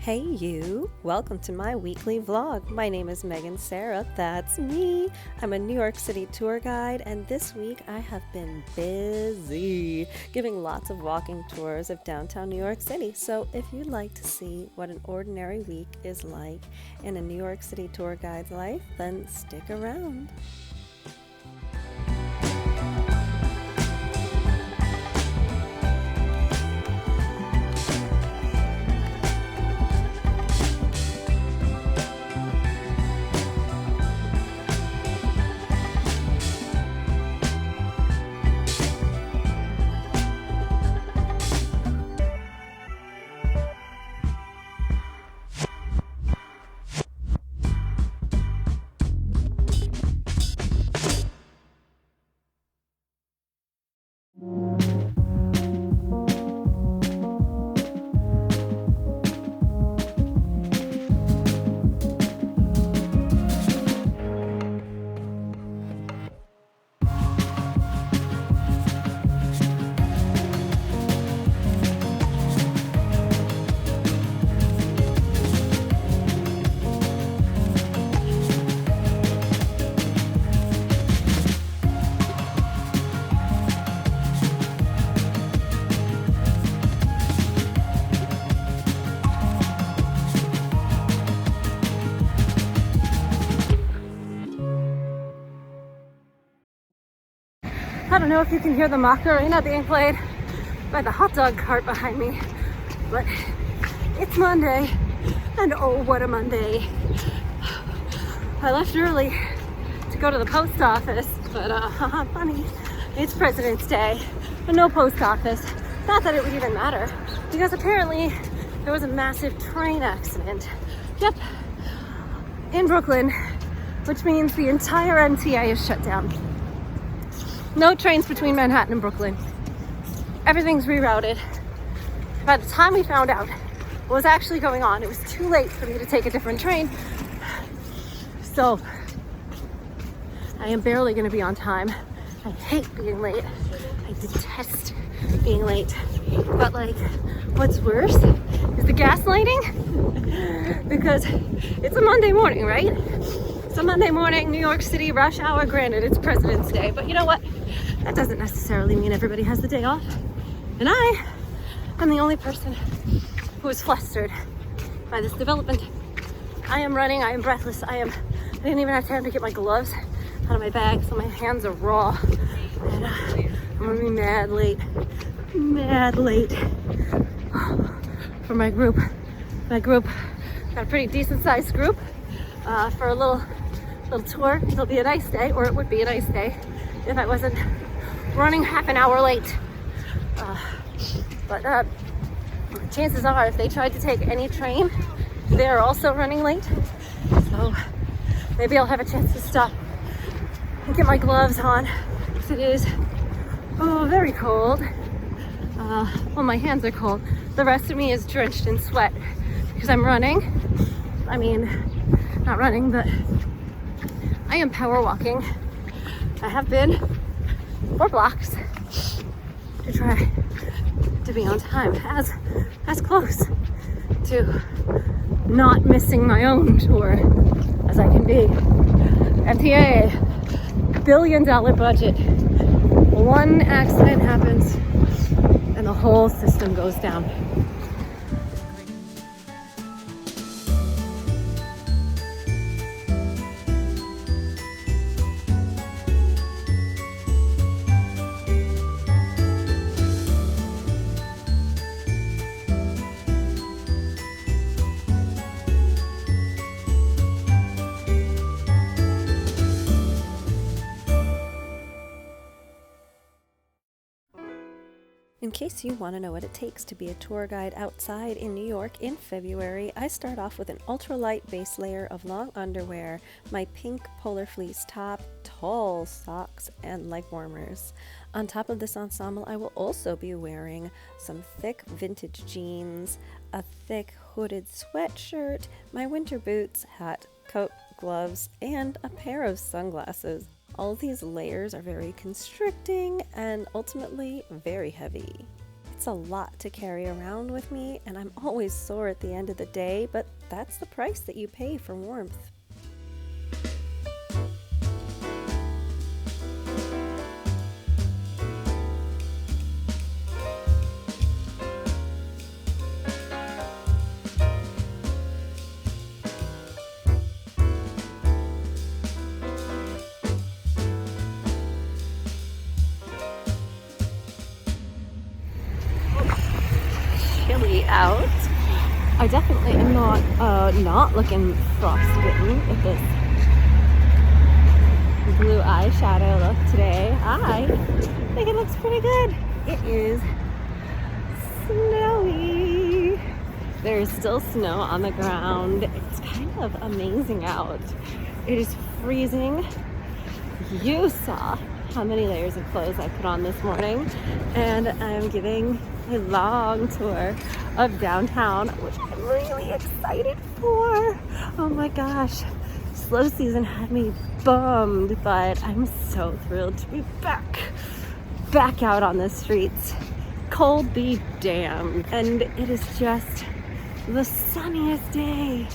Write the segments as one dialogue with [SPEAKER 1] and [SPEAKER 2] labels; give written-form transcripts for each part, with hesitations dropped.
[SPEAKER 1] Hey you! Welcome to my weekly vlog. My name is Megan Sarah, that's me. I'm a New York City tour guide, and this week I have been busy giving lots of walking tours of downtown New York City. So if you'd like to see what an ordinary week is like in a New York City tour guide's life, then stick around. I don't know if you can hear the Macarena being played by the hot dog cart behind me, but it's Monday, and oh, what a Monday. I left early to go to the post office, but funny, it's President's Day, and no post office. Not that it would even matter, because apparently there was a massive train accident. Yep, in Brooklyn, which means the entire MTA is shut down. No trains between Manhattan and Brooklyn. Everything's rerouted. By the time we found out what was actually going on, it was too late for me to take a different train. So I am barely going to be on time. I hate being late. I detest being late. But what's worse is the gaslighting because it's a Monday morning, right? It's a Monday morning, New York City, rush hour. Granted, it's President's Day, but you know what? That doesn't necessarily mean everybody has the day off. And I am the only person who is flustered by this development. I am running, I am breathless, I didn't even have time to get my gloves out of my bag, so my hands are raw. And I'm gonna be mad late for my group. My group got a pretty decent sized group for a little tour. It'll be a nice day, or it would be a nice day if I wasn't running half an hour late. But chances are, if they tried to take any train, they're also running late. So maybe I'll have a chance to stop and get my gloves on, because it is very cold. Well, my hands are cold. The rest of me is drenched in sweat because I'm running. I mean, not running, but I am power walking. I have been 4 blocks to try to be on time, as close to not missing my own tour as I can be. MTA, billion-dollar budget. One accident happens and the whole system goes down. In case you want to know what it takes to be a tour guide outside in New York in February, I start off with an ultralight base layer of long underwear, my pink polar fleece top, tall socks, and leg warmers. On top of this ensemble, I will also be wearing some thick vintage jeans, a thick hooded sweatshirt, my winter boots, hat, coat, gloves, and a pair of sunglasses. All these layers are very constricting and ultimately very heavy.
[SPEAKER 2] It's a lot to carry around with me, and I'm always sore at the end of the day, but that's the price that you pay for warmth. Chilly out. I definitely am not looking frostbitten with this blue eyeshadow look today. I think it looks pretty good. It is snowy. There's still snow on the ground. It's kind of amazing out. It is freezing. You saw how many layers of clothes I put on this morning, and I'm giving a long tour of downtown, which I'm really excited for. Oh my gosh, slow season had me bummed, but I'm so thrilled to be back out on the streets. Cold be damned, and it is just the sunniest day.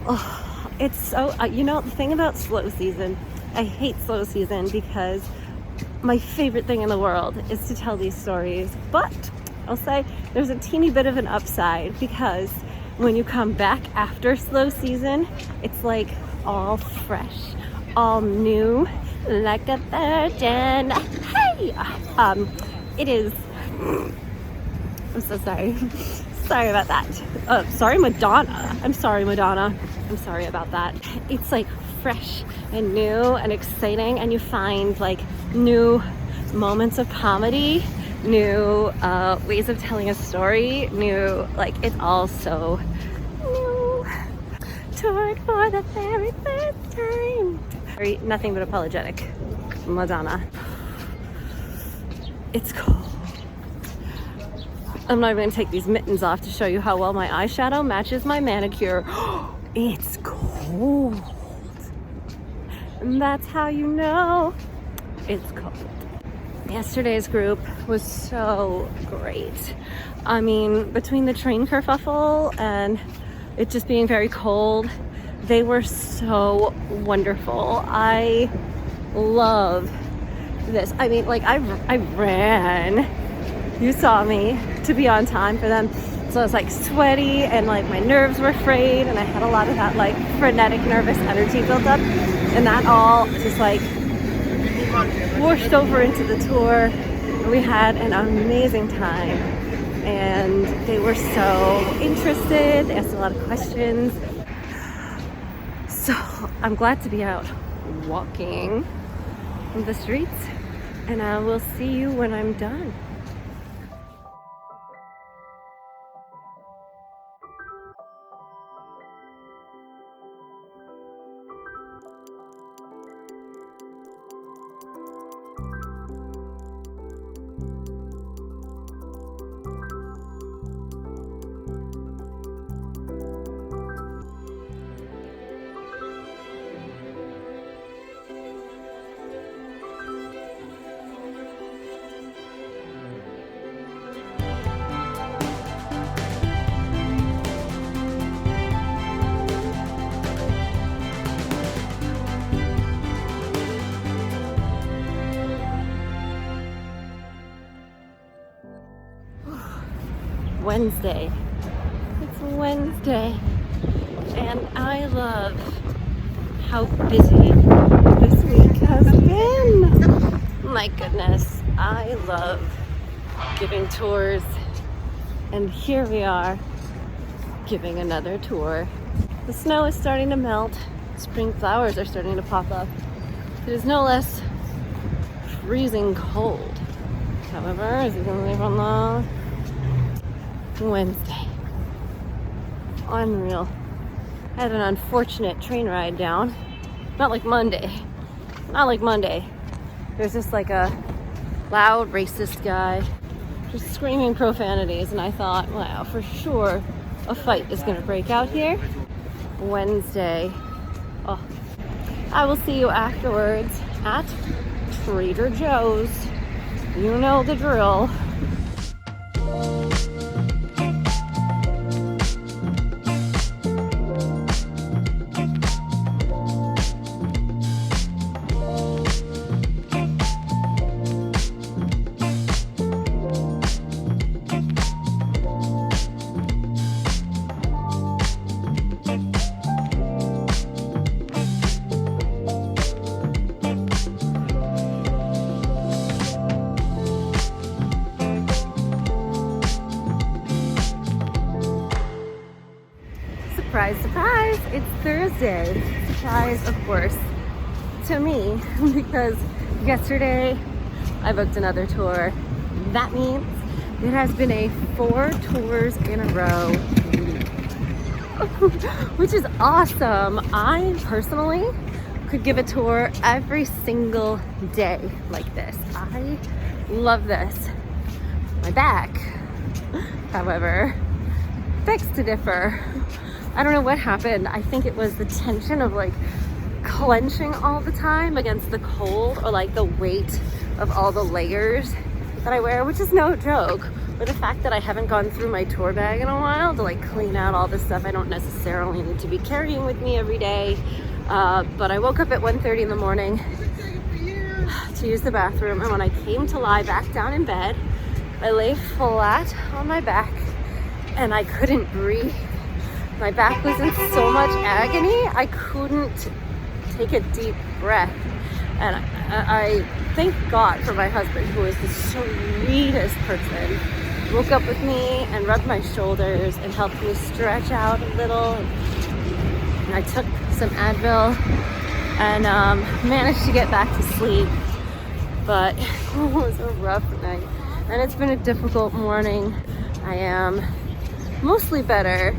[SPEAKER 2] Oh, it's so, the thing about slow season, I hate slow season because my favorite thing in the world is to tell these stories, but I'll say there's a teeny bit of an upside because when you come back after slow season, it's like all fresh, all new, like a virgin. Hey! It is, I'm so sorry. Sorry about that. Sorry, Madonna. I'm sorry, Madonna. I'm sorry about that. It's like fresh and new and exciting, and you find like new moments of comedy, new ways of telling a story, new, like, it's all so new. Toured for the very first time. Nothing but apologetic. Madonna. It's cold. I'm not even gonna take these mittens off to show you how well my eyeshadow matches my manicure. It's cold. And that's how you know it's cold. Yesterday's group was so great. I mean, between the train kerfuffle and it just being very cold, they were so wonderful. I love this. I mean, like, I ran. You saw me to be on time for them. So I was like sweaty and like my nerves were frayed, and I had a lot of that like frenetic nervous energy built up, and that all just like washed over into the tour. We had an amazing time, and they were so interested. They asked a lot of questions. So I'm glad to be out walking the streets, and I will see you when I'm done. Wednesday. It's Wednesday, and I love how busy this week has been. My goodness, I love giving tours, and here we are giving another tour. The snow is starting to melt. Spring flowers are starting to pop up. It is no less freezing cold. However, is it going to leave on the Wednesday? Unreal. I had an unfortunate train ride down. Not like Monday. There's just like a loud racist guy just screaming profanities, and I thought, wow, for sure a fight is going to break out here. Wednesday. Oh, I will see you afterwards at Trader Joe's. You know the drill. surprise, surprise, it's Thursday. Surprise, of course, to me, because yesterday I booked another tour. That means it has been a 4 tours in a row week, which is awesome. I personally could give a tour every single day like this. I love this. My back, however, begs to differ. I don't know what happened. I think it was the tension of like clenching all the time against the cold, or like the weight of all the layers that I wear, which is no joke, or the fact that I haven't gone through my tour bag in a while to like clean out all the stuff I don't necessarily need to be carrying with me every day. But I woke up at 1:30 in the morning to use the bathroom, and when I came to lie back down in bed, I lay flat on my back and I couldn't breathe. My back was in so much agony, I couldn't take a deep breath. And I thank God for my husband, who is the sweetest person. Woke up with me and rubbed my shoulders and helped me stretch out a little. And I took some Advil and managed to get back to sleep. But it was a rough night. And it's been a difficult morning. I am mostly better.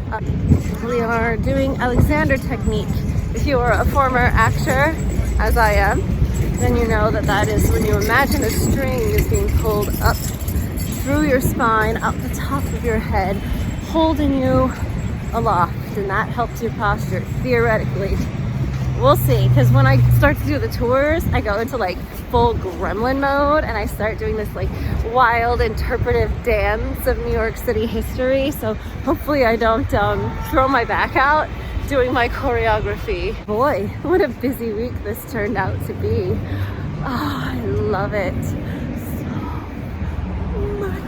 [SPEAKER 2] We are doing Alexander technique. If you are a former actor, as I am, then you know that that is when you imagine a string is being pulled up through your spine, up the top of your head, holding you aloft, and that helps your posture, theoretically. We'll see, because when I start to do the tours, I go into like full gremlin mode, and I start doing this like wild interpretive dance of New York City history. So hopefully I don't throw my back out doing my choreography. Boy, what a busy week this turned out to be. Oh, I love it so much.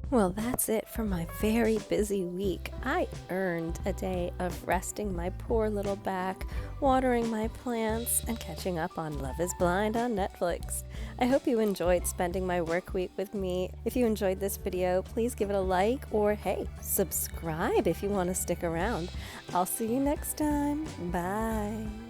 [SPEAKER 2] Well, that's it for my very busy week. I earned a day of resting my poor little back, watering my plants, and catching up on Love is Blind on Netflix. I hope you enjoyed spending my work week with me. If you enjoyed this video, please give it a like, or hey, subscribe if you want to stick around. I'll see you next time. Bye.